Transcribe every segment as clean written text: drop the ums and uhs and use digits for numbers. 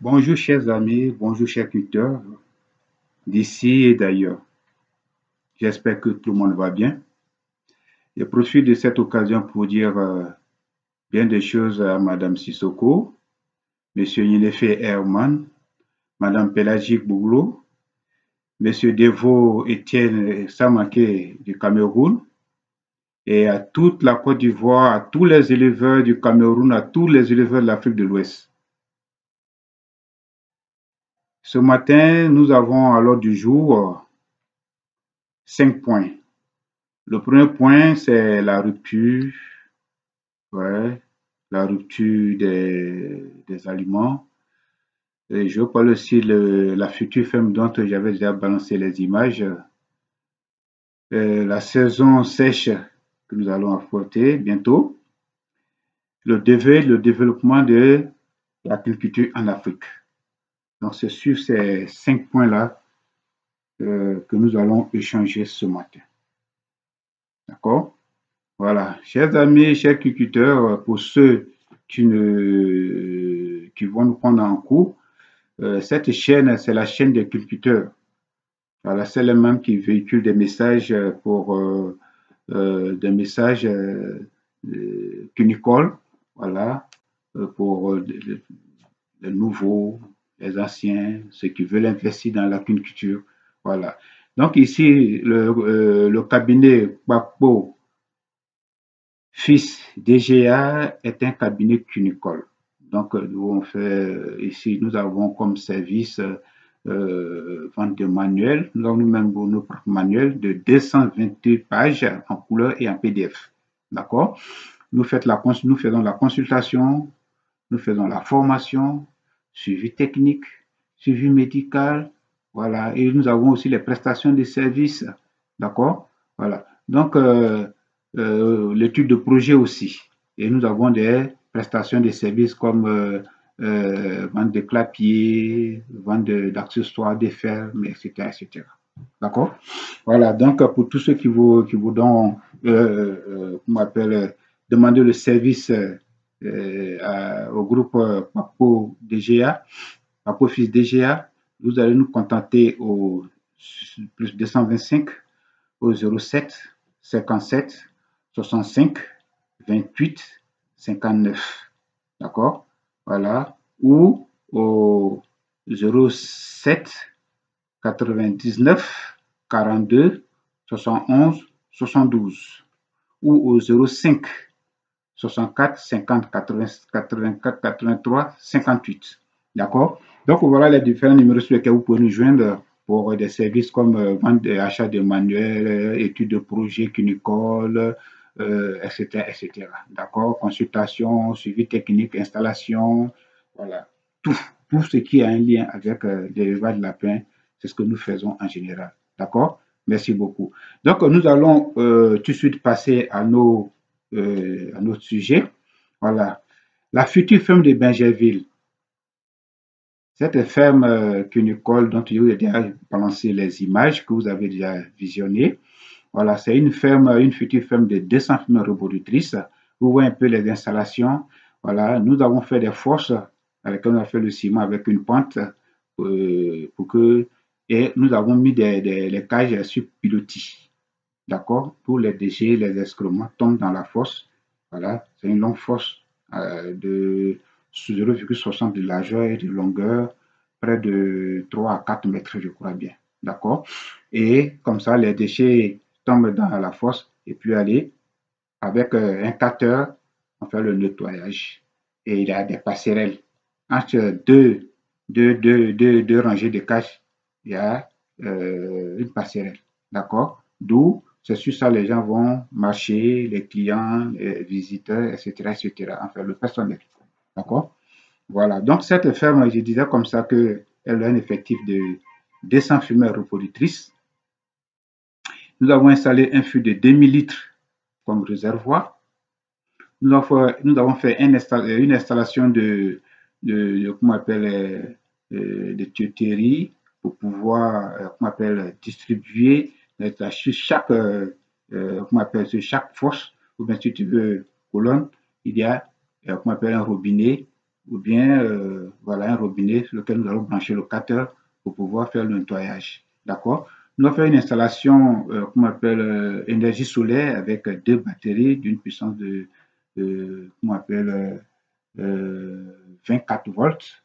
Bonjour chers amis, bonjour chers culteurs, d'ici et d'ailleurs. J'espère que tout le monde va bien. Je profite de cette occasion pour dire bien des choses à Madame Sissoko, Monsieur Yénéfé Herman, Madame Pélagique Bouglo, Monsieur Devo Étienne Samaké du Cameroun et à toute la Côte d'Ivoire, à tous les éleveurs du Cameroun, à tous les éleveurs de l'Afrique de l'Ouest. Ce matin, nous avons à l'ordre du jour 5 points. Le premier point, c'est la rupture, ouais, la rupture des aliments. Et je parle aussi de la future ferme dont j'avais déjà balancé les images. La saison sèche que nous allons affronter bientôt. Le développement de l'agriculture en Afrique. Donc, c'est sur ces 5 points-là que nous allons échanger ce matin. D'accord? Voilà, chers amis, chers agriculteurs, pour ceux qui vont nous prendre en cours, cette chaîne, c'est la chaîne des agriculteurs. Voilà, c'est le même qui véhicule des messages cunicoles, voilà, pour les nouveaux, les anciens, ceux qui veulent investir dans la culture, voilà. Donc ici, le cabinet Papo Fils DGA est un cabinet cunicole. Donc, nous avons comme service vente de manuels. Nous avons nous-mêmes nos propres manuels de 228 pages en couleur et en PDF. D'accord? Nous faisons la consultation, nous faisons la formation, suivi technique, suivi médical, voilà. Et nous avons aussi les prestations de services, d'accord? Voilà. Donc, l'étude de projet aussi. Et nous avons des prestations de services comme vente de clapiers, vente d'accessoires, de fermes, etc., etc. D'accord? Voilà, donc pour tous ceux qui voudront, comment appelle, demander le service au groupe Papo DGA, Papo Fils DGA, vous allez nous contacter au plus 225 au 07 57 65 28 59. D'accord? Voilà. Ou au 07 99 42 71 72 ou au 05 64 50 84 83 58. D'accord? Donc voilà les différents numéros sur lesquels vous pouvez nous joindre pour des services comme vente et achat de manuels, études de projets cunicole, etc., etc. D'accord? Consultation, suivi technique, installation, voilà. Tout ce qui a un lien avec l'élevage de lapin, c'est ce que nous faisons en général. D'accord? Merci beaucoup. Donc, nous allons tout de suite passer à notre sujet. Voilà. La future ferme de Bingerville. Cette ferme cunicole dont je vous ai déjà balancé les images que vous avez déjà visionnées. Voilà, c'est une future ferme de 200 femelles reproductrices. Vous voyez un peu les installations. Voilà, nous avons fait des fosses avec lesquelles on a fait le ciment avec une pente pour que et nous avons mis les cages sur pilotis. D'accord? Pour les déchets, les excréments tombent dans la fosse. Voilà, c'est une longue fosse de 0,60 de largeur et de longueur, près de 3 à 4 mètres, je crois bien. D'accord? Et comme ça, les déchets tombent dans la fosse et puis aller avec un cutter, on fait le nettoyage. Et il y a des passerelles. Entre deux rangées de cages, il y a une passerelle. D'accord? D'où c'est sur ça les gens vont marcher, les clients, les visiteurs, etc., etc. Enfin, le personnel. D'accord? Voilà. Donc, cette ferme, je disais comme ça qu'elle a un effectif de 200 femelles reproductrices. Nous avons installé un fût de 2000 litres comme réservoir. Nous avons fait une installation comment on appelle, de tuyauterie pour pouvoir, comment on appelle, distribuer sur chaque, comment on appelle, sur chaque fosse, ou bien si tu veux, colonne, il y a, comment on appelle, un robinet ou bien voilà un robinet sur lequel nous allons brancher le capteur pour pouvoir faire le nettoyage. D'accord? Nous allons faire une installation qu'on appelle énergie solaire avec deux batteries d'une puissance qu'on appelle 24 volts.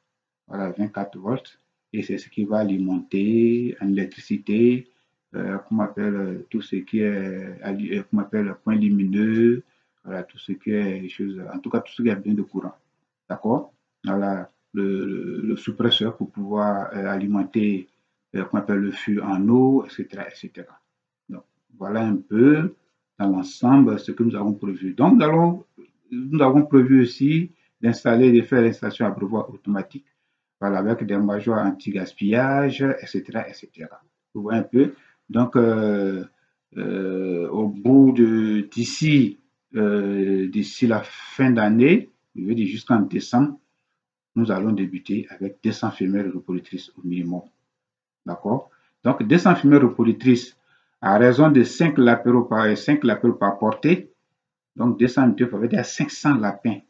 Voilà, 24 volts. Et c'est ce qui va alimenter en électricité, qu'on appelle tout ce qui est, qu'on appelle point lumineux, voilà, tout ce qui est choses, en tout cas tout ce qui a besoin de courant. D'accord? Voilà, le suppresseur pour pouvoir alimenter, qu'on appelle le fût en eau, etc., etc. Donc, voilà un peu dans l'ensemble ce que nous avons prévu. Donc, nous avons prévu aussi d'installer, de faire l'installation à brevet automatique, voilà, avec des majors anti-gaspillage, etc., etc. Vous voyez un peu. Donc, au bout de d'ici la fin d'année, je veux dire jusqu'en décembre, nous allons débuter avec 200 femelles reproductrices au minimum. D'accord? Donc, 200 femelles reproductrices à raison de 5 lapins par portée. Donc, 200 multiplié par, il y a 500 lapins.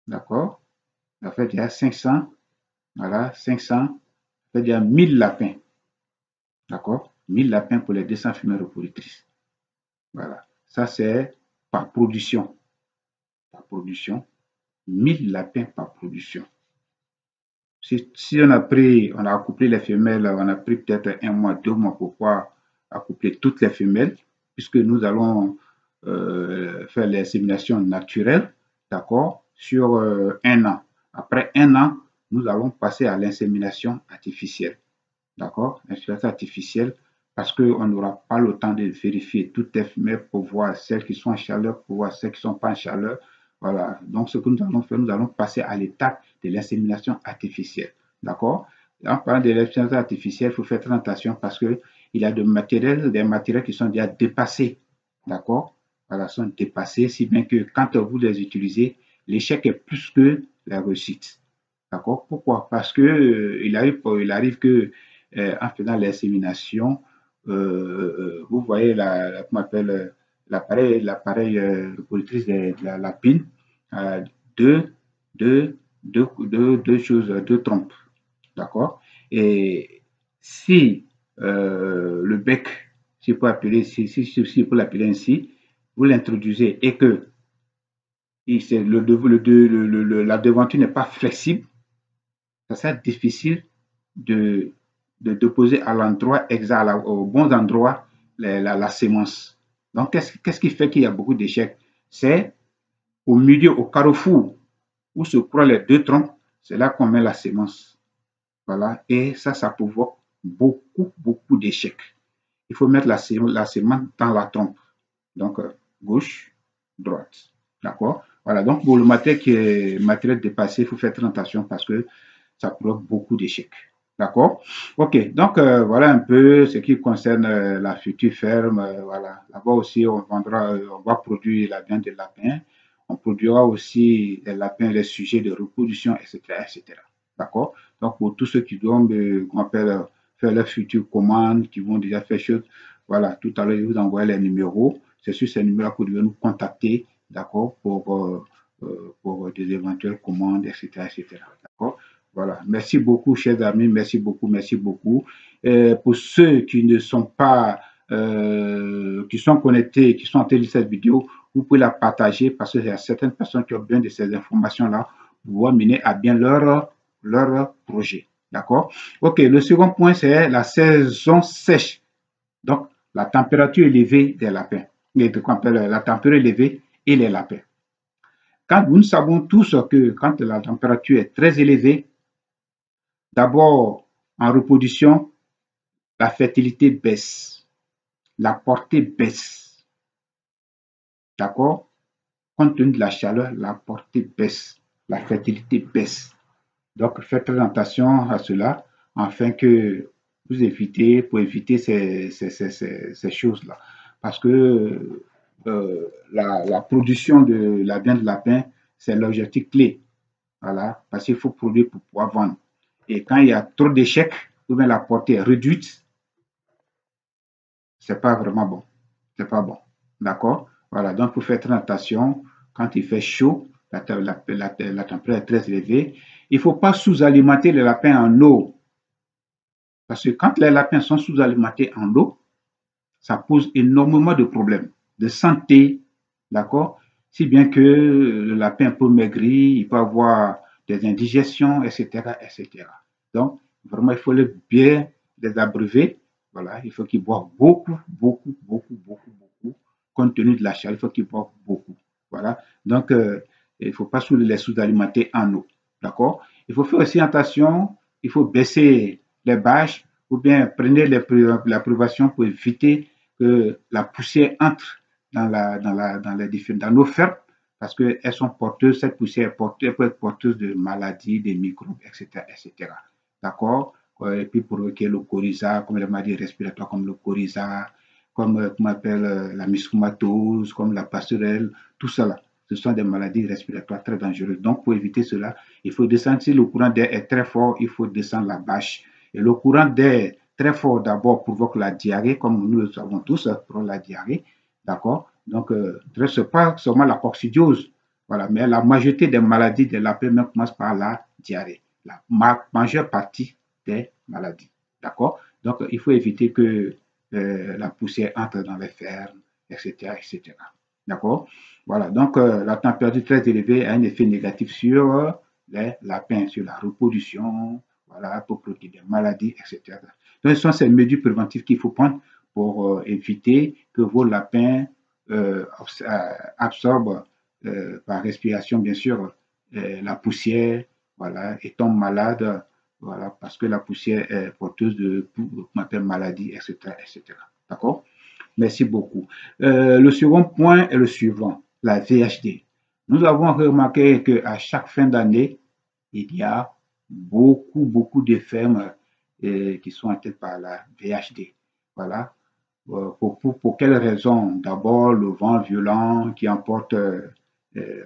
D'accord? En fait, il y a 500. Voilà, 500. Ça veut dire 1000 lapins. D'accord? 1000 lapins pour les 200 femelles reproductrices. Voilà. Ça, c'est par production. Par production. 1000 lapins par production. Si on a accouplé les femelles, on a pris peut-être 1 mois, 2 mois pour pouvoir accoupler toutes les femelles, puisque nous allons faire l'insémination naturelle, d'accord, sur 1 an. Après 1 an, nous allons passer à l'insémination artificielle, d'accord, l'insémination artificielle, parce qu'on n'aura pas le temps de vérifier toutes les femelles pour voir celles qui sont en chaleur, pour voir celles qui ne sont pas en chaleur. Voilà. Donc, ce que nous allons faire, nous allons passer à l'étape de l'insémination artificielle. D'accord? En parlant de l'insémination artificielle, il faut faire très attention parce qu'il y a des matériels qui sont déjà dépassés. D'accord? Voilà, sont dépassés, si bien que quand vous les utilisez, l'échec est plus que la réussite. D'accord? Pourquoi? Parce que il arrive que en faisant l'insémination, vous voyez comment appelle l'appareil reproductrice de la lapine, deux, deux, deux choses, deux trompes. D'accord? Et si le bec, si vous appeler, si vous l'appeler ainsi, vous l'introduisez et que la devanture n'est pas flexible, ça sera difficile de, de déposer à l'endroit exact, au bon endroit, la sémence. Donc, qu'est-ce qui fait qu'il y a beaucoup d'échecs? C'est au milieu, au carrefour, où se croisent les deux troncs, c'est là qu'on met la sémence. Voilà, et ça provoque beaucoup d'échecs. Il faut mettre la sémence dans la trompe. Donc, gauche, droite. D'accord? Voilà, donc pour le matériel qui est matériel dépassé, il faut faire très attention parce que ça provoque beaucoup d'échecs. D'accord? Ok, donc voilà un peu ce qui concerne la future ferme. Voilà, là-bas aussi, on va produire la viande de lapin. On produira aussi les lapins, les sujets de reproduction, etc., etc. D'accord? Donc, pour tous ceux qui doivent, qu'on appelle, faire leurs futures commandes, qui vont déjà faire chose, voilà, tout à l'heure, je vous envoie les numéros. C'est sur ces numéros que vous devez nous contacter, d'accord, pour des éventuelles commandes, etc., etc. D'accord? Voilà. Merci beaucoup, chers amis. Merci beaucoup, merci beaucoup. Pour ceux qui ne sont pas, qui sont connectés, qui sont en train de cette vidéo, vous pouvez la partager parce qu'il y a certaines personnes qui ont besoin de ces informations-là pour pouvoir mener à bien leur projet. D'accord? Ok, le second point, c'est la saison sèche. Donc, la température élevée des lapins. La température élevée et les lapins. Quand nous savons tous que quand la température est très élevée, d'abord, en reproduction, la fertilité baisse, la portée baisse. D'accord? Compte tenu de la chaleur, la portée baisse, la fertilité baisse. Donc, faites très attention à cela afin que pour éviter ces choses-là. Parce que la production de la viande de lapin, c'est l'objectif clé. Voilà, parce qu'il faut produire pour pouvoir vendre. Et quand il y a trop d'échecs, ou bien la portée est réduite, c'est pas vraiment bon. C'est pas bon. D'accord? Voilà, donc il faut faire très attention quand il fait chaud, la température est très élevée. Il ne faut pas sous-alimenter les lapins en eau. Parce que quand les lapins sont sous-alimentés en eau, ça pose énormément de problèmes de santé, d'accord? Si bien que le lapin peut maigrir, il peut avoir des indigestions, etc., etc. Donc, vraiment, il faut bien les abreuver. Voilà, il faut qu'ils boivent beaucoup, beaucoup, beaucoup, beaucoup, beaucoup. Compte tenu de la chaleur, il faut qu'ils boivent beaucoup. Voilà. Donc, il ne faut pas les sous-alimenter en eau. D'accord? Il faut faire aussi attention, il faut baisser les bâches ou bien prenez la prévention pour éviter que la poussière entre dans nos fermes parce qu'elles sont porteuses, cette poussière peut être porteuse de maladies, des microbes, etc. etc. D'accord? Et puis pour provoquer le coryza, comme les maladies respiratoires comme le coryza, comme on appelle la myxomatose, comme la passerelle, tout cela. Ce sont des maladies respiratoires très dangereuses. Donc, pour éviter cela, il faut descendre. Si le courant d'air est très fort, il faut descendre la bâche. Et le courant d'air très fort d'abord provoque la diarrhée, comme nous le savons tous, pour la diarrhée. D'accord? Donc, ce n'est pas seulement la coccidiose, voilà, mais la majorité des maladies des lapins même commencent par la diarrhée. La majeure partie des maladies. D'accord? Donc, il faut éviter que la poussière entre dans les fermes, etc. etc. D'accord? Voilà, donc la température très élevée a un effet négatif sur les lapins, sur la reproduction, voilà, pour protéger des maladies, etc. Donc, ce sont ces mesures préventives qu'il faut prendre pour éviter que vos lapins absorbent par respiration, bien sûr, la poussière, voilà, et tombent malades, voilà, parce que la poussière est porteuse de maladies, etc., etc. D'accord? Merci beaucoup. Le second point est le suivant, la VHD. Nous avons remarqué qu'à chaque fin d'année, il y a beaucoup, beaucoup de fermes qui sont atteintes par la VHD. Voilà. Pour quelles raisons? D'abord, le vent violent qui emporte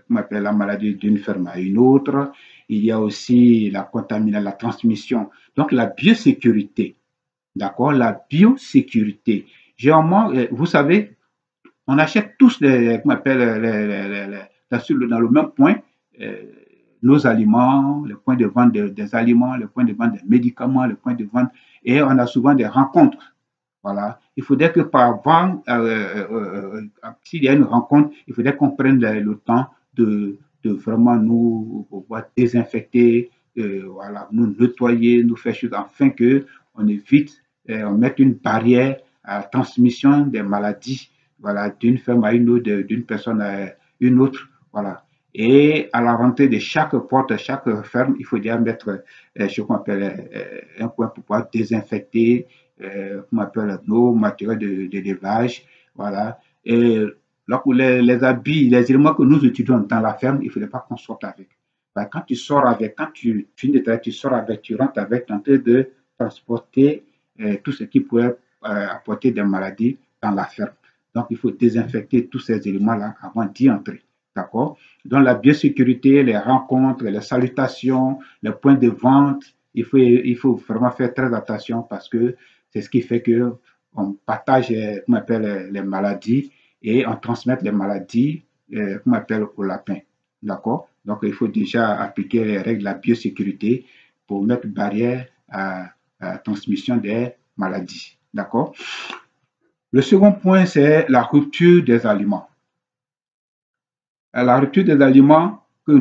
on appelle la maladie d'une ferme à une autre. Il y a aussi la contamination, la transmission. Donc, la biosécurité. D'accord? La biosécurité. Généralement, vous savez, on achète tous comment appelle, dans le même point euh, nos aliments, les points de vente des aliments, les points de vente des médicaments, les points de vente, et on a souvent des rencontres. Voilà. Il faudrait que par avant, s'il y a une rencontre, il faudrait qu'on prenne le temps de vraiment nous pouvoir désinfecter, voilà, nous nettoyer, nous faire choses afin que on évite, on mette une barrière à la transmission des maladies, voilà, d'une ferme à une autre, d'une personne à une autre, voilà. Et à la rentrée de chaque porte, chaque ferme, il faut déjà mettre ce qu'on appelle un point pour pouvoir désinfecter, qu'on appelle nos matériels d'élevage, voilà. Et là, pour les habits, les éléments que nous utilisons dans la ferme, il ne faudrait pas qu'on sorte avec. Bah, quand tu sors avec, quand tu finis de travailler, tu sors avec, tu rentres avec, en train de transporter tout ce qui pourrait apporter des maladies dans la ferme. Donc, il faut désinfecter tous ces éléments-là avant d'y entrer. D'accord? Donc, la biosécurité, les rencontres, les salutations, les points de vente, il faut vraiment faire très attention parce que c'est ce qui fait qu'on partage on appelle, les maladies et on transmet les maladies qu'on appelle aux lapins. D'accord? Donc, il faut déjà appliquer les règles de la biosécurité pour mettre barrière à la transmission des maladies. D'accord? Le second point, c'est la rupture des aliments. La rupture des aliments que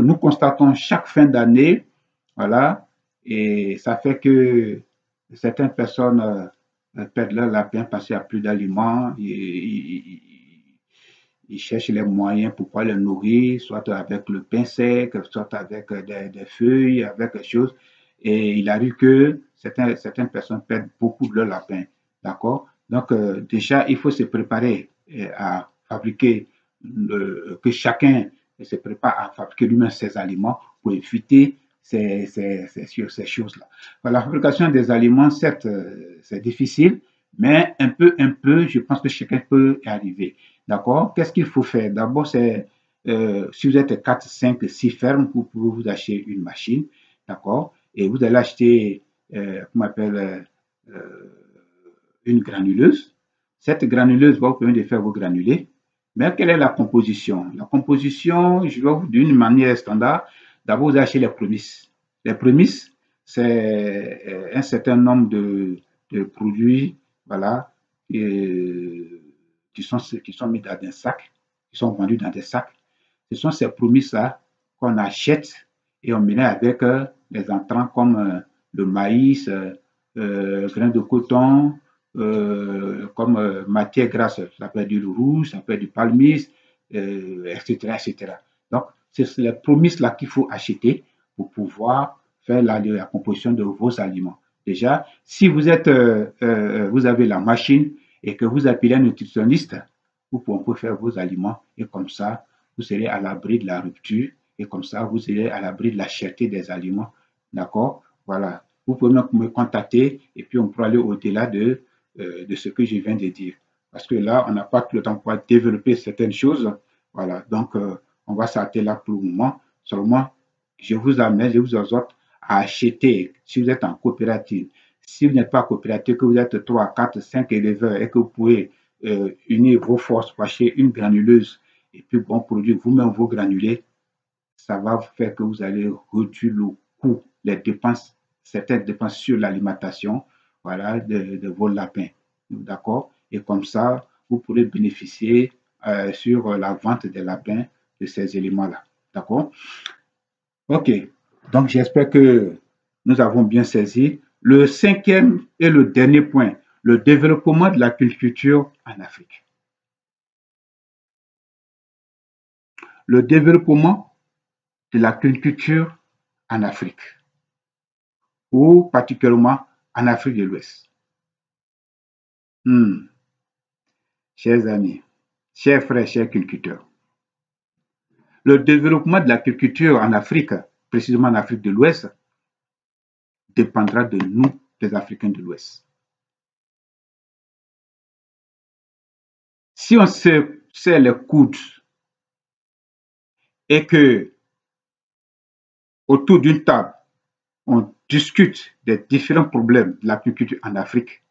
nous constatons chaque fin d'année, voilà, et ça fait que certaines personnes perdent leur lapin parce qu'il n'y a plus d'aliments, ils cherchent les moyens pour pouvoir les nourrir, soit avec le pain sec, soit avec des feuilles, avec quelque chose. Et il arrive que certaines personnes perdent beaucoup de leur lapin. D'accord? Donc, déjà, il faut se préparer à fabriquer, que chacun se prépare à fabriquer lui-même ses aliments pour éviter ces choses-là. La fabrication des aliments, certes, c'est difficile, mais un peu, je pense que chacun peut y arriver. D'accord? Qu'est-ce qu'il faut faire? D'abord, c'est si vous êtes 4, 5, 6 fermes, vous pouvez vous acheter une machine. D'accord? Et vous allez acheter, comment on appelle, une granuleuse. Cette granuleuse va vous permettre de faire vos granulés. Mais quelle est la composition? La composition, je vais vous d'une manière standard. D'abord, vous achetez les prémices. Les prémices, c'est un certain nombre de produits, voilà, qui sont mis dans des sacs, qui sont vendus dans des sacs. Ce sont ces prémices-là qu'on achète et on mélange avec des entrants comme le maïs, grains de coton, comme matière grasse, ça peut être du rouge, ça peut être du palmis, etc., etc. Donc, c'est les prémices là qu'il faut acheter pour pouvoir faire la composition de vos aliments. Déjà, si vous vous avez la machine et que vous appelez un nutritionniste, vous pouvez faire vos aliments et comme ça, vous serez à l'abri de la rupture et comme ça, vous serez à l'abri de la cherté des aliments. D'accord? Voilà. Vous pouvez me contacter et puis on pourra aller au-delà de ce que je viens de dire. Parce que là, on n'a pas tout le temps pour développer certaines choses. Voilà. Donc, on va s'arrêter là pour le moment. Seulement, je vous exhorte à acheter si vous êtes en coopérative. Si vous n'êtes pas coopérative, que vous êtes 3, 4, 5 éleveurs et que vous pouvez unir vos forces pour acheter une granuleuse et puis bon produire vous-même vos granulés, ça va faire que vous allez réduire le coût, les dépenses, certaines dépenses sur l'alimentation, voilà, de vos lapins. D'accord? Et comme ça, vous pourrez bénéficier sur la vente des lapins de ces éléments-là. D'accord? OK. Donc, j'espère que nous avons bien saisi. Le cinquième et le dernier point, le développement de l'agriculture en Afrique. Le développement de l'agriculture en Afrique, ou particulièrement en Afrique de l'Ouest. Chers amis, chers frères, chers agriculteurs, le développement de l'agriculture en Afrique, précisément en Afrique de l'Ouest, dépendra de nous, les Africains de l'Ouest. Si on se serre les coudes et que autour d'une table, on discute des différents problèmes de l'agriculture en Afrique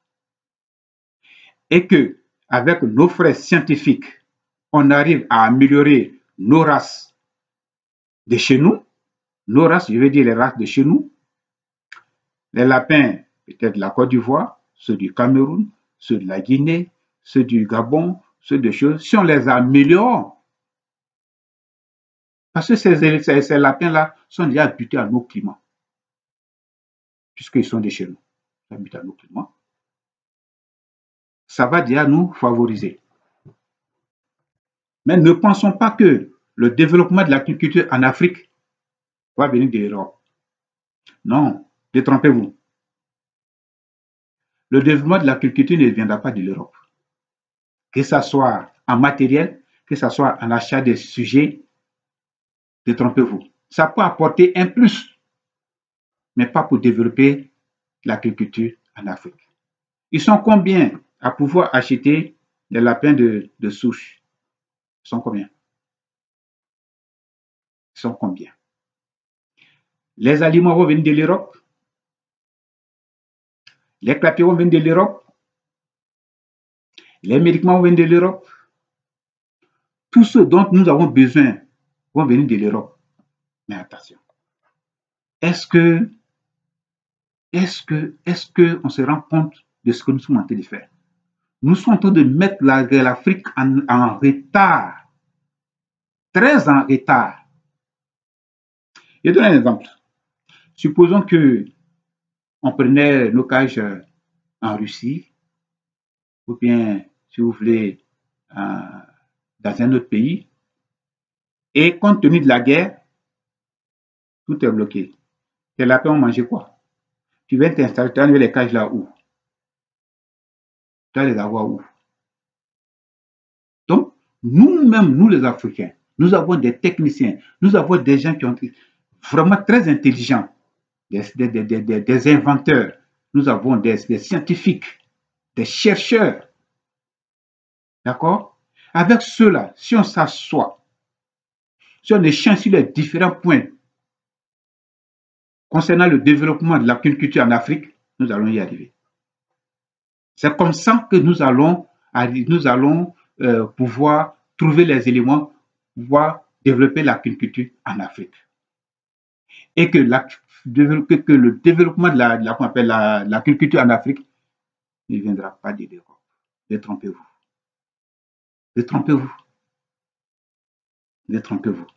et que, avec nos frères scientifiques, on arrive à améliorer nos races de chez nous, nos races, je veux dire les races de chez nous, les lapins, peut-être de la Côte d'Ivoire, ceux du Cameroun, ceux de la Guinée, ceux du Gabon, ceux de choses, si on les améliore, parce que ces lapins-là sont déjà habitués à nos climats, puisqu'ils sont de chez nous, habitués à nos climats, ça va déjà nous favoriser. Mais ne pensons pas que le développement de l'agriculture en Afrique va venir de l'Europe. Non, détrompez-vous. Le développement de l'agriculture ne viendra pas de l'Europe. Que ce soit en matériel, que ce soit en achat des sujets, détrompez-vous. Ça peut apporter un plus, mais pas pour développer l'agriculture en Afrique. Ils sont combien à pouvoir acheter des lapins de souche? Ils sont combien? Ils sont combien? Les aliments vont venir de l'Europe. Les clapiers vont venir de l'Europe. Les médicaments vont venir de l'Europe. Tout ce dont nous avons besoin vont venir de l'Europe. Mais attention. Est-ce que on se rend compte de ce que nous sommes en train de faire? Nous sommes en train de mettre l'Afrique en retard. Très en retard. Je donne un exemple. Supposons que on prenait nos cages en Russie, ou bien, si vous voulez, dans un autre pays, et compte tenu de la guerre, tout est bloqué. Les lapins ont mangé quoi? Tu viens t'installer, tu as enlevé les cages là où? Tu vas les avoir où? Donc, nous-mêmes, nous les Africains, nous avons des techniciens, nous avons des gens qui ont vraiment très intelligents, des inventeurs, nous avons des scientifiques, des chercheurs. D'accord? Avec ceux-là, si on s'assoit, si on échange sur les différents points concernant le développement de l'agriculture en Afrique, nous allons y arriver. C'est comme ça que nous allons pouvoir trouver les éléments pour pouvoir développer l'agriculture en Afrique. Et que, le développement de l'agriculture en Afrique ne viendra pas de l'Europe. Détrompez-vous. Détrompez-vous. Détrompez-vous.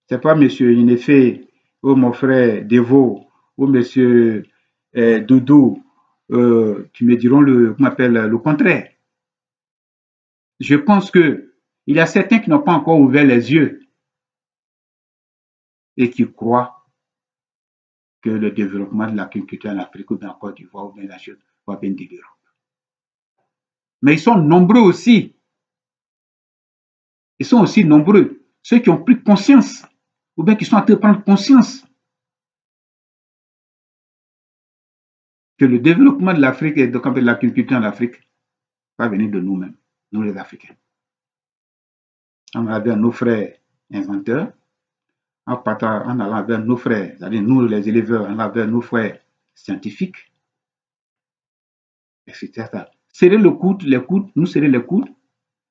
C'est pas M. Inefé ou mon frère Devo ou M. Doudou qui me diront le contraire. Je pense que il y a certains qui n'ont pas encore ouvert les yeux et qui croient que le développement de l'agriculture en Afrique ou bien en Côte d'Ivoire ou bien la chose va bien de l'Europe. Mais ils sont nombreux aussi. Ils sont aussi nombreux, ceux qui ont pris conscience ou bien qui sont en train de prendre conscience que le développement de l'Afrique et de l'agriculture en Afrique va venir de nous-mêmes, nous les Africains. On avait nos frères inventeurs, en allant vers nos frères, c'est-à-dire nous les éleveurs, on avait nos frères scientifiques, etc. Serrer les coudes, nous serrer les coudes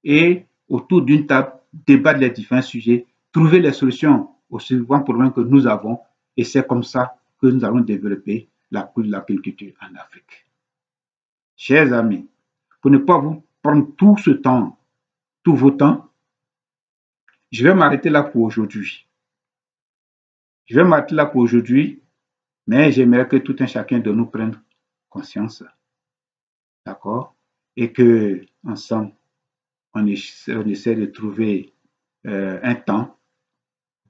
et autour d'une table, débattre les différents sujets, trouver les solutions aux suivants problèmes que nous avons et c'est comme ça que nous allons développer l'agriculture en Afrique. Chers amis, pour ne pas vous prendre tout ce temps, tout vos temps, je vais m'arrêter là pour aujourd'hui. Mais j'aimerais que tout un chacun de nous prenne conscience, d'accord, et que ensemble, on essaie de trouver un temps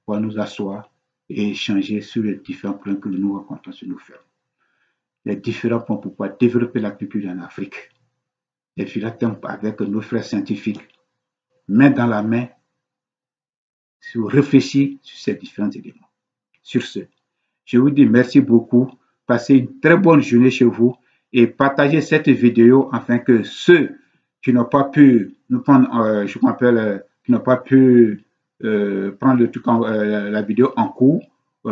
pour nous asseoir et échanger sur les différents points que nous rencontrons sur nos fermes. Les différents points pour pouvoir développer l'agriculture en Afrique. Les différents thèmes avec nos frères scientifiques, main dans la main, sur réfléchir sur ces différents éléments. Sur ce, je vous dis merci beaucoup. Passez une très bonne journée chez vous et partagez cette vidéo afin que ceux qui n'ont pas pu nous prendre, qui n'ont pas pu prendre la vidéo en cours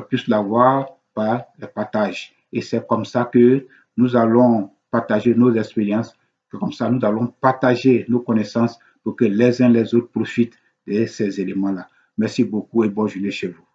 puissent la voir par le partage. Et c'est comme ça que nous allons partager nos expériences, comme ça nous allons partager nos connaissances pour que les uns les autres profitent de ces éléments-là. Merci beaucoup et bonne journée chez vous.